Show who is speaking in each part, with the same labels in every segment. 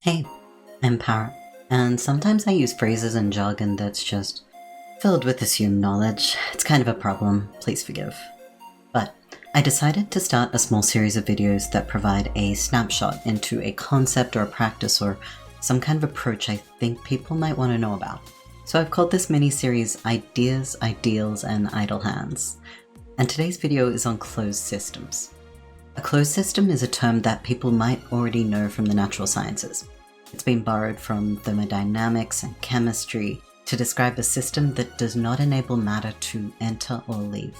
Speaker 1: Hey, I'm Parrot, and sometimes I use phrases and jargon that's just filled with assumed knowledge. It's kind of a problem, please forgive. But I decided to start a small series of videos that provide a snapshot into a concept or a practice or some kind of approach I think people might want to know about. So I've called this mini-series Ideas, Ideals, and Idle Hands. And today's video is on closed systems. A closed system is a term that people might already know from the natural sciences. It's been borrowed from thermodynamics and chemistry to describe a system that does not enable matter to enter or leave.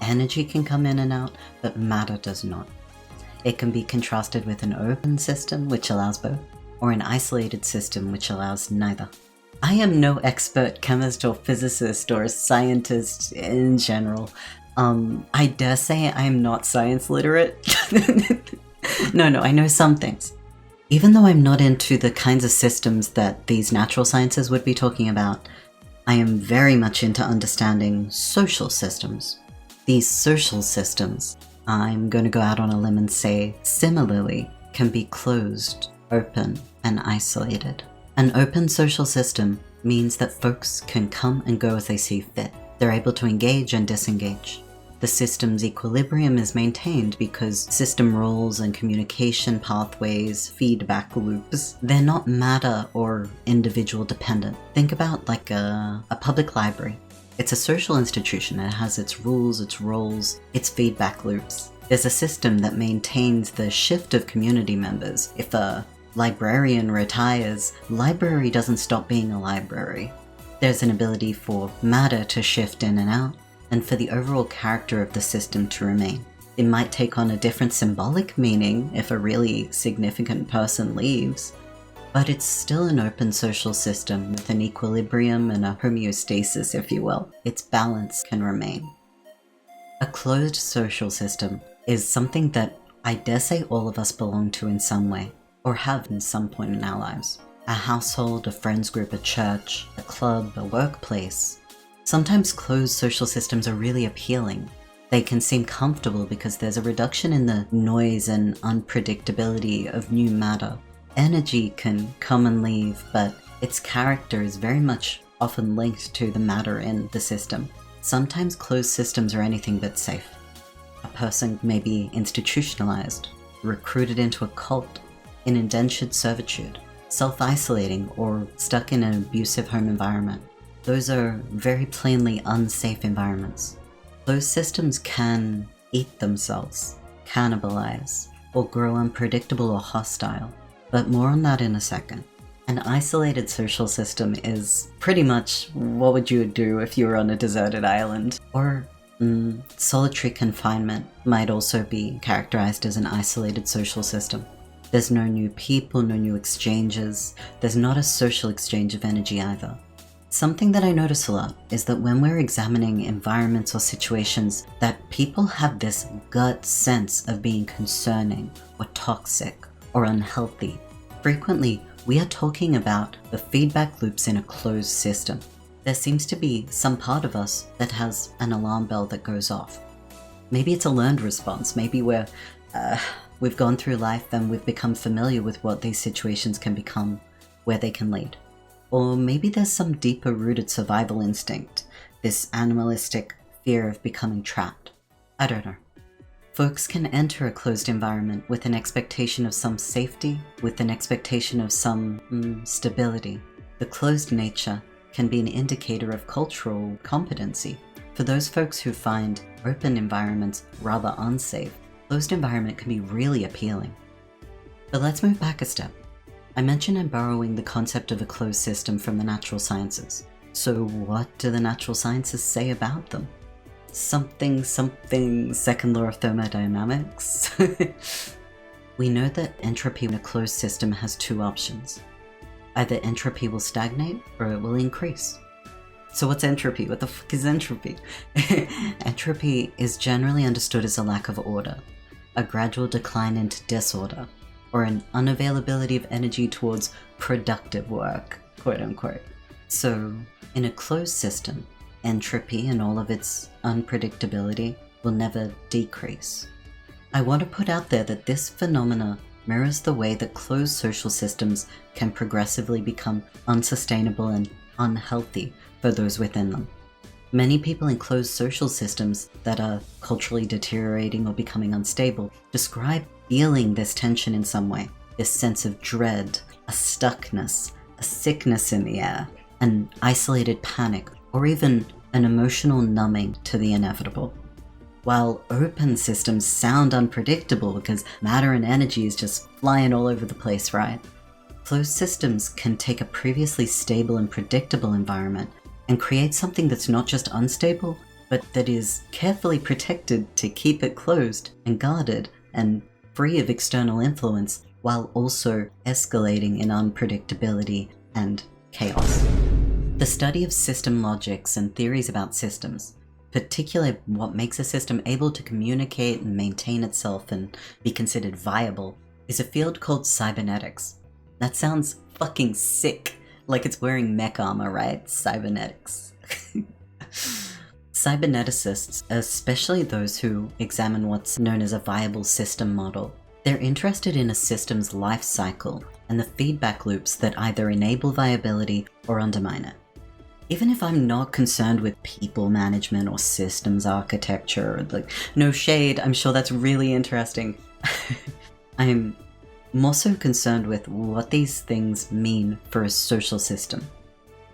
Speaker 1: Energy can come in and out, but matter does not. It can be contrasted with an open system, which allows both, or an isolated system, which allows neither. I am no expert chemist or physicist or scientist in general. I dare say I'm not science literate. No, I know some things. Even though I'm not into the kinds of systems that these natural sciences would be talking about, I am very much into understanding social systems. These social systems, I'm going to go out on a limb and say, similarly, can be closed, open, and isolated. An open social system means that folks can come and go as they see fit. They're able to engage and disengage. The system's equilibrium is maintained because system rules and communication pathways, feedback loops, they're not matter or individual dependent. Think about like a public library. It's a social institution. It has its rules, its roles, its feedback loops. There's a system that maintains the shift of community members. If a librarian retires, library doesn't stop being a library. There's an ability for matter to shift in and out, and for the overall character of the system to remain. It might take on a different symbolic meaning if a really significant person leaves, but it's still an open social system with an equilibrium and a homeostasis, if you will. Its balance can remain. A closed social system is something that I dare say all of us belong to in some way, or have in some point in our lives. A household, a friends group, a church, a club, a workplace. Sometimes closed social systems are really appealing. They can seem comfortable because there's a reduction in the noise and unpredictability of new matter. Energy can come and leave, but its character is very much often linked to the matter in the system. Sometimes closed systems are anything but safe. A person may be institutionalized, recruited into a cult, in indentured servitude, self-isolating, or stuck in an abusive home environment. Those are very plainly unsafe environments. Those systems can eat themselves, cannibalize, or grow unpredictable or hostile, but more on that in a second. An isolated social system is pretty much what would you do if you were on a deserted island. Or solitary confinement might also be characterized as an isolated social system. There's no new people, no new exchanges. There's not a social exchange of energy either. Something that I notice a lot is that when we're examining environments or situations that people have this gut sense of being concerning or toxic or unhealthy, frequently we are talking about the feedback loops in a closed system. There seems to be some part of us that has an alarm bell that goes off. Maybe it's a learned response. Maybe we've gone through life and we've become familiar with what these situations can become, where they can lead. Or maybe there's some deeper rooted survival instinct, this animalistic fear of becoming trapped. I don't know. Folks can enter a closed environment with an expectation of some safety, with an expectation of some stability. The closed nature can be an indicator of cultural competency. For those folks who find open environments rather unsafe, closed environment can be really appealing. But let's move back a step. I mentioned I'm borrowing the concept of a closed system from the natural sciences. So what do the natural sciences say about them? Something, second law of thermodynamics. We know that entropy in a closed system has two options. Either entropy will stagnate or it will increase. So what's entropy? What the fuck is entropy? Entropy is generally understood as a lack of order, a gradual decline into disorder, or an unavailability of energy towards productive work, quote unquote. So, in a closed system, entropy and all of its unpredictability will never decrease. I want to put out there that this phenomena mirrors the way that closed social systems can progressively become unsustainable and unhealthy for those within them. Many people in closed social systems that are culturally deteriorating or becoming unstable describe feeling this tension in some way, this sense of dread, a stuckness, a sickness in the air, an isolated panic, or even an emotional numbing to the inevitable. While open systems sound unpredictable because matter and energy is just flying all over the place, right? Closed systems can take a previously stable and predictable environment and create something that's not just unstable, but that is carefully protected to keep it closed and guarded and free of external influence, while also escalating in unpredictability and chaos. The study of system logics and theories about systems, particularly what makes a system able to communicate and maintain itself and be considered viable, is a field called cybernetics. That sounds fucking sick, like it's wearing mech armor, right? Cybernetics. Cyberneticists, especially those who examine what's known as a viable system model, they're interested in a system's life cycle and the feedback loops that either enable viability or undermine it. Even if I'm not concerned with people management or systems architecture, like, no shade, I'm sure that's really interesting. I'm more so concerned with what these things mean for a social system.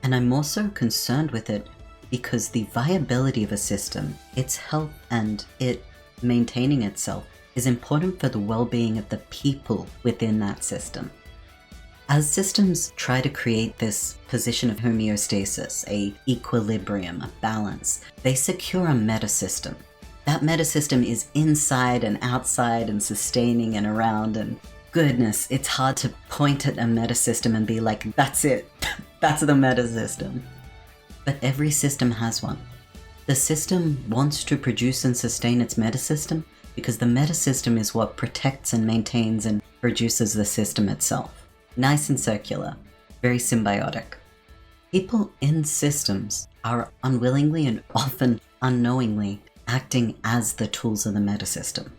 Speaker 1: And I'm more so concerned with it because the viability of a system, its health and it maintaining itself, is important for the well-being of the people within that system. As systems try to create this position of homeostasis, a equilibrium, a balance, they secure a meta-system. That meta-system is inside and outside and sustaining and around, and goodness, it's hard to point at a meta-system and be like, that's it, that's the meta-system. But every system has one. The system wants to produce and sustain its meta-system because the meta-system is what protects and maintains and produces the system itself. Nice and circular, very symbiotic. People in systems are unwillingly and often unknowingly acting as the tools of the meta-system.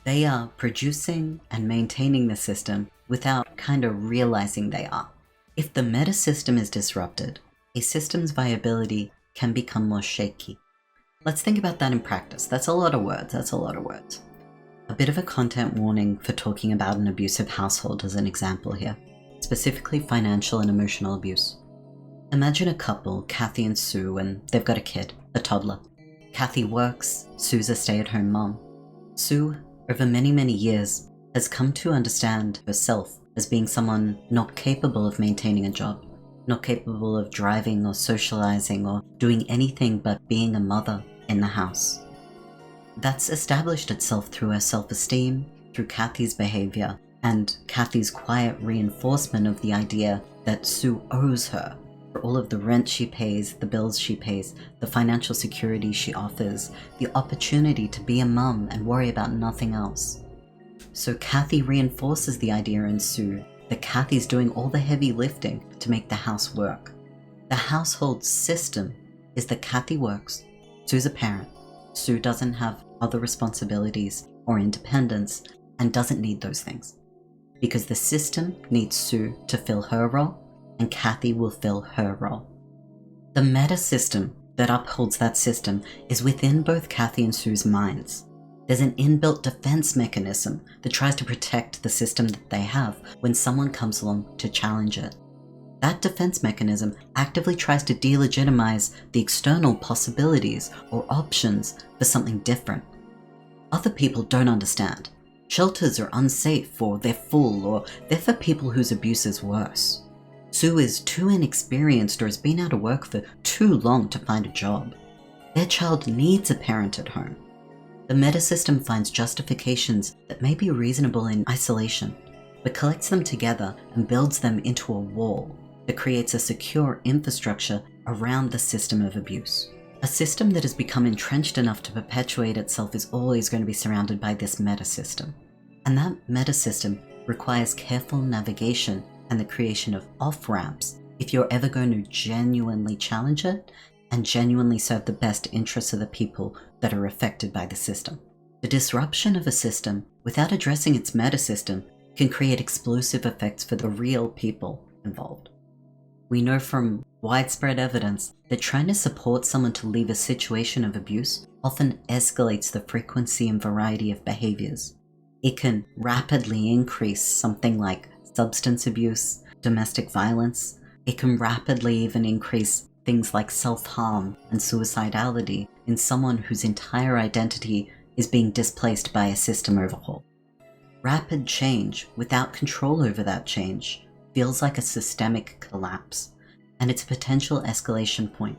Speaker 1: They are producing and maintaining the system without kind of realizing they are. If the meta-system is disrupted, a system's viability can become more shaky. Let's think about that in practice. That's a lot of words, A bit of a content warning for talking about an abusive household as an example here, specifically financial and emotional abuse. Imagine a couple, Kathy and Sue, and they've got a kid, a toddler. Kathy works, Sue's a stay-at-home mom. Sue, over many, many years, has come to understand herself as being someone not capable of maintaining a job, not capable of driving or socializing or doing anything but being a mother in the house. That's established itself through her self-esteem, through Kathy's behavior, and Kathy's quiet reinforcement of the idea that Sue owes her for all of the rent she pays, the bills she pays, the financial security she offers, the opportunity to be a mum and worry about nothing else. So Kathy reinforces the idea in Sue that Kathy's doing all the heavy lifting to make the house work. The household system is that Kathy works, Sue's a parent, Sue doesn't have other responsibilities or independence and doesn't need those things. Because the system needs Sue to fill her role, and Kathy will fill her role. The meta-system that upholds that system is within both Kathy and Sue's minds. There's an inbuilt defense mechanism that tries to protect the system that they have when someone comes along to challenge it. That defense mechanism actively tries to delegitimize the external possibilities or options for something different. Other people don't understand. Shelters are unsafe, or they're full, or they're for people whose abuse is worse. Sue is too inexperienced or has been out of work for too long to find a job. Their child needs a parent at home. The meta-system finds justifications that may be reasonable in isolation, but collects them together and builds them into a wall that creates a secure infrastructure around the system of abuse. A system that has become entrenched enough to perpetuate itself is always going to be surrounded by this meta-system. And that meta-system requires careful navigation and the creation of off-ramps if you're ever going to genuinely challenge it and genuinely serve the best interests of the people that are affected by the system. The disruption of a system without addressing its meta-system can create explosive effects for the real people involved. We know from widespread evidence that trying to support someone to leave a situation of abuse often escalates the frequency and variety of behaviors. It can rapidly increase something like substance abuse, domestic violence. It can rapidly even increase things like self-harm and suicidality in someone whose entire identity is being displaced by a system overhaul. Rapid change without control over that change feels like a systemic collapse, and it's a potential escalation point.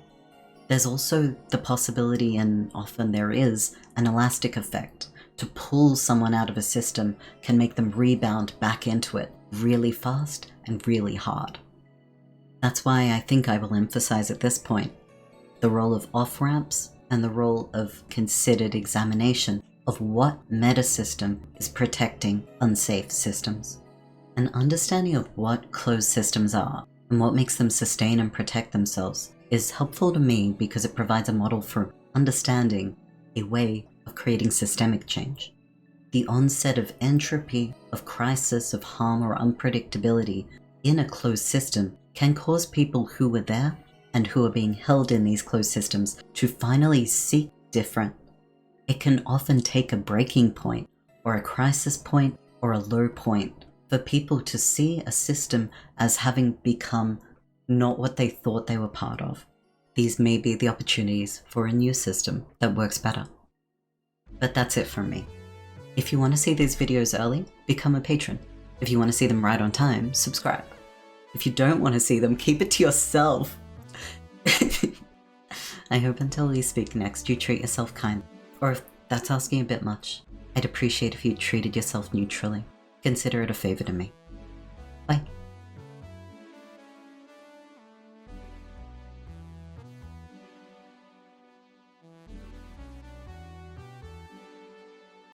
Speaker 1: There's also the possibility, and often there is, an elastic effect. To pull someone out of a system can make them rebound back into it really fast and really hard. That's why I think I will emphasize at this point the role of off-ramps and the role of considered examination of what meta-system is protecting unsafe systems. An understanding of what closed systems are and what makes them sustain and protect themselves is helpful to me because it provides a model for understanding a way of creating systemic change. The onset of entropy, of crisis, of harm or unpredictability in a closed system can cause people who were there and who are being held in these closed systems to finally seek different. It can often take a breaking point or a crisis point or a low point for people to see a system as having become not what they thought they were part of. These may be the opportunities for a new system that works better. But that's it from me. If you want to see these videos early, become a patron. If you want to see them right on time, subscribe. If you don't want to see them, keep it to yourself. I hope until we speak next, you treat yourself kindly. Or if that's asking a bit much, I'd appreciate if you treated yourself neutrally. Consider it a favor to me. Bye.